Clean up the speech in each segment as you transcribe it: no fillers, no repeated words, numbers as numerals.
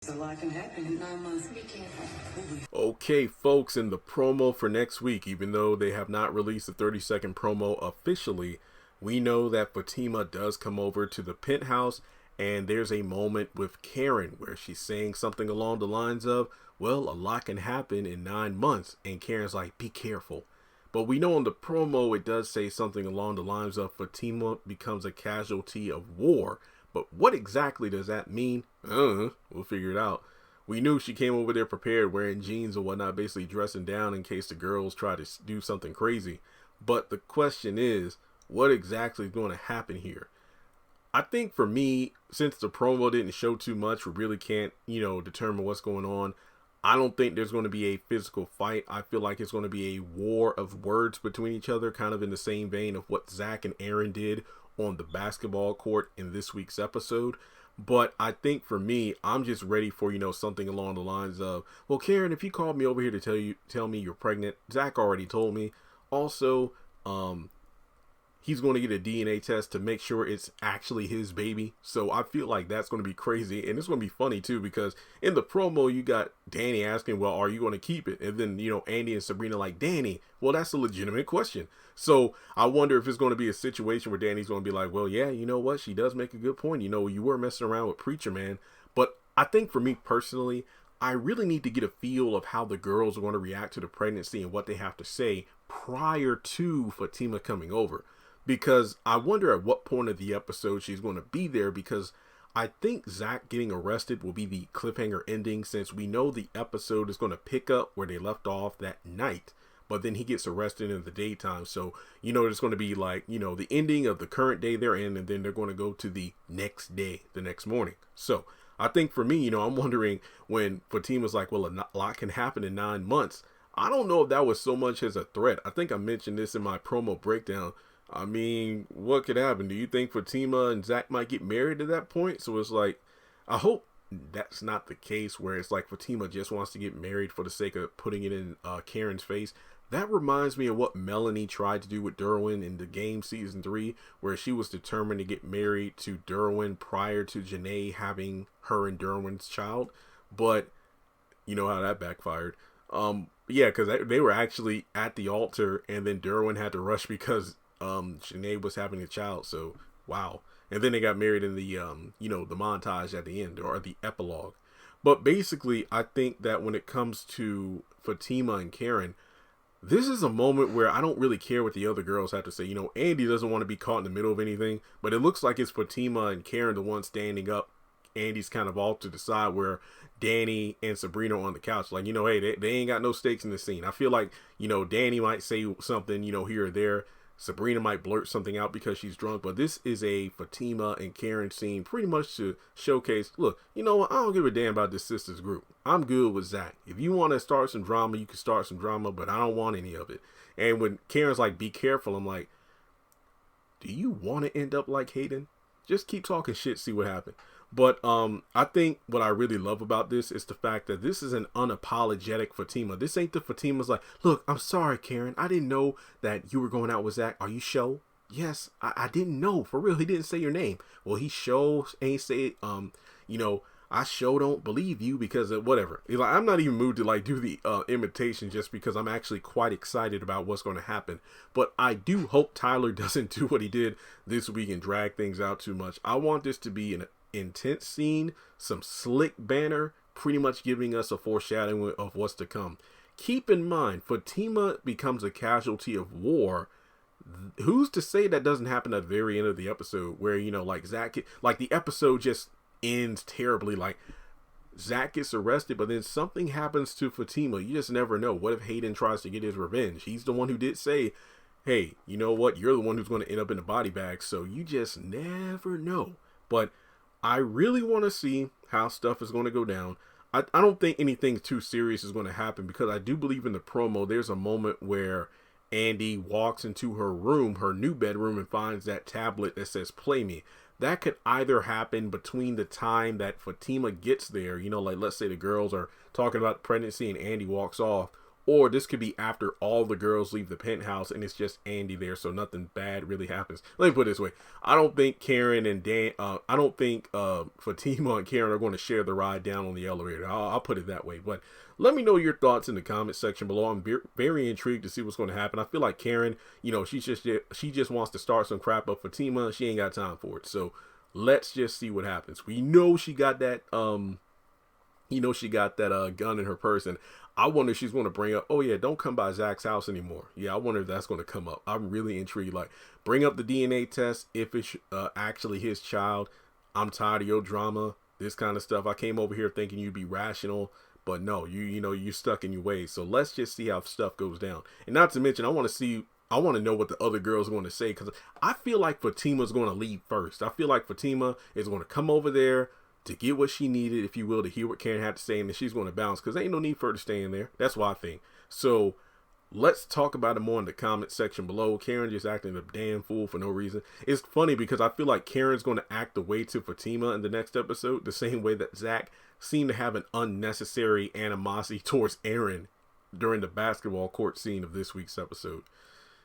A lot can happen in 9 months. Be careful. Okay, folks, in the promo for next week, even though they have not released the 30-second promo officially, we know that Fatima does come over to the penthouse, and there's a moment with Karen where she's saying something along the lines of, well, a lot can happen in 9 months, and Karen's like, be careful. But we know in the promo it does say something along the lines of Fatima becomes a casualty of war. But what exactly does that mean? We'll figure it out. We knew she came over there prepared, wearing jeans and whatnot, basically dressing down in case the girls try to do something crazy. But the question is, what exactly is going to happen here? I think for me, since the promo didn't show too much, we really can't, determine what's going on. I don't think there's going to be a physical fight. I feel like it's going to be a war of words between each other, kind of in the same vein of what Zach and Aaron did on the basketball court in this week's episode. But I think for me, I'm just ready for, something along the lines of, well, Karen, if you called me over here to tell me you're pregnant, Zach already told me. Also, he's going to get a DNA test to make sure it's actually his baby. So I feel like that's going to be crazy. And it's going to be funny, too, because in the promo, you got Danny asking, well, are you going to keep it? And then, Andy and Sabrina like, Danny, well, that's a legitimate question. So I wonder if it's going to be a situation where Danny's going to be like, well, yeah, you know what? She does make a good point. You were messing around with Preacher Man. But I think for me personally, I really need to get a feel of how the girls are going to react to the pregnancy and what they have to say prior to Fatima coming over. Because I wonder at what point of the episode she's going to be there, because I think Zach getting arrested will be the cliffhanger ending, since we know the episode is going to pick up where they left off that night, but then he gets arrested in the daytime. So, it's going to be like, the ending of the current day they're in, and then they're going to go to the next day, the next morning. So I think for me, I'm wondering when Fatima's like, well, a lot can happen in 9 months. I don't know if that was so much as a threat. I think I mentioned this in my promo breakdown. I mean, what could happen? Do you think Fatima and Zach might get married at that point? So it's like, I hope that's not the case where it's like Fatima just wants to get married for the sake of putting it in Karen's face. That reminds me of what Melanie tried to do with Derwin in the game season 3, where she was determined to get married to Derwin prior to Janae having her and Derwin's child. But you know how that backfired. Yeah, because they were actually at the altar, and then Derwin had to rush because Janae was having a child. So wow. And then they got married in the the montage at the end, or the epilogue. But basically, I think that when it comes to Fatima and Karen, this is a moment where I don't really care what the other girls have to say. Andy doesn't want to be caught in the middle of anything, but it looks like it's Fatima and Karen the ones standing up. Andy's kind of off to the side, where Danny and Sabrina are on the couch. Like, hey, they ain't got no stakes in the scene. I feel like, Danny might say something, here or there. Sabrina might blurt something out because she's drunk, but this is a Fatima and Karen scene pretty much to showcase, look, I don't give a damn about this Sistas group. I'm good with Zach. If you want to start some drama, you can start some drama, but I don't want any of it. And when Karen's like, be careful, I'm like, do you want to end up like Hayden? Just keep talking shit, see what happens. But I think what I really love about this is the fact that this is an unapologetic Fatima. This ain't the Fatima's like, look, I'm sorry, Karen. I didn't know that you were going out with Zach. Are you sure? Yes, I didn't know. For real, he didn't say your name. Well, he sure ain't say, I sure don't believe you because of whatever. Like, I'm not even moved to do the imitation just because I'm actually quite excited about what's going to happen. But I do hope Tyler doesn't do what he did this week and drag things out too much. I want this to be an intense scene, some slick banner, pretty much giving us a foreshadowing of what's to come. Keep in mind, Fatima becomes a casualty of war. Who's to say that doesn't happen at the very end of the episode, where Zach, the episode just ends terribly, like Zach gets arrested, but then something happens to Fatima. You just never know. What if Hayden tries to get his revenge? He's the one who did say, hey, you know what, you're the one who's going to end up in the body bag. So you just never know. But I really want to see how stuff is going to go down. I don't think anything too serious is going to happen, because I do believe in the promo there's a moment where Andy walks into her room, her new bedroom, and finds that tablet that says play me. That could either happen between the time that Fatima gets there, let's say the girls are talking about pregnancy and Andy walks off, Or this could be after all the girls leave the penthouse and it's just Andy there, so nothing bad really happens. Let me put it this way. I don't think Karen and Dan, I don't think Fatima and Karen are going to share the ride down on the elevator. I'll put it that way. But let me know your thoughts in the comment section below. I'm very intrigued to see what's going to happen. I feel like Karen, you know, she just wants to start some crap, but Fatima, she ain't got time for it. So let's just see what happens. We know she got that, gun in her purse, and I wonder if she's going to bring up, oh yeah, don't come by Zach's house anymore. Yeah, I wonder if that's going to come up. I'm really intrigued. Like, bring up the DNA test if it's actually his child. I'm tired of your drama, this kind of stuff. I came over here thinking you'd be rational, but no, you're stuck in your ways. So let's just see how stuff goes down. And not to mention, I want to know what the other girls are going to say, because I feel like Fatima's going to leave first. I feel like Fatima is going to come over there to get what she needed, if you will, to hear what Karen had to say, and then she's going to bounce, because there ain't no need for her to stay in there. That's what I think. So let's talk about it more in the comment section below. Karen just acting a damn fool for no reason. It's funny because I feel like Karen's going to act the way to Fatima in the next episode, the same way that Zach seemed to have an unnecessary animosity towards Aaron during the basketball court scene of this week's episode.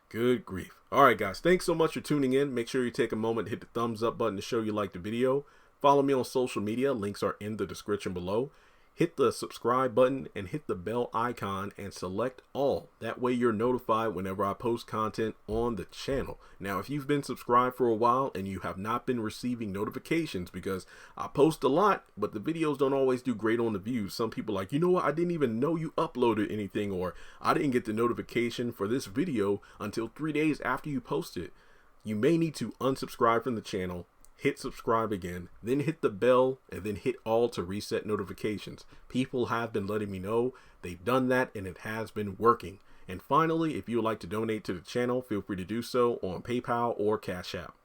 Good grief. All right, guys, thanks so much for tuning in. Make sure you take a moment to hit the thumbs up button to show you like the video. Follow me on social media. Links are in the description below. Hit the subscribe button and hit the bell icon and select all. That way you're notified whenever I post content on the channel. Now, if you've been subscribed for a while and you have not been receiving notifications, because I post a lot, but the videos don't always do great on the views. Some people are like, you know what, I didn't even know you uploaded anything, or I didn't get the notification for this video until 3 days after you posted. You may need to unsubscribe from the channel, hit subscribe again, then hit the bell, and then hit all to reset notifications. People have been letting me know they've done that, and it has been working. And finally, if you would like to donate to the channel, feel free to do so on PayPal or Cash App.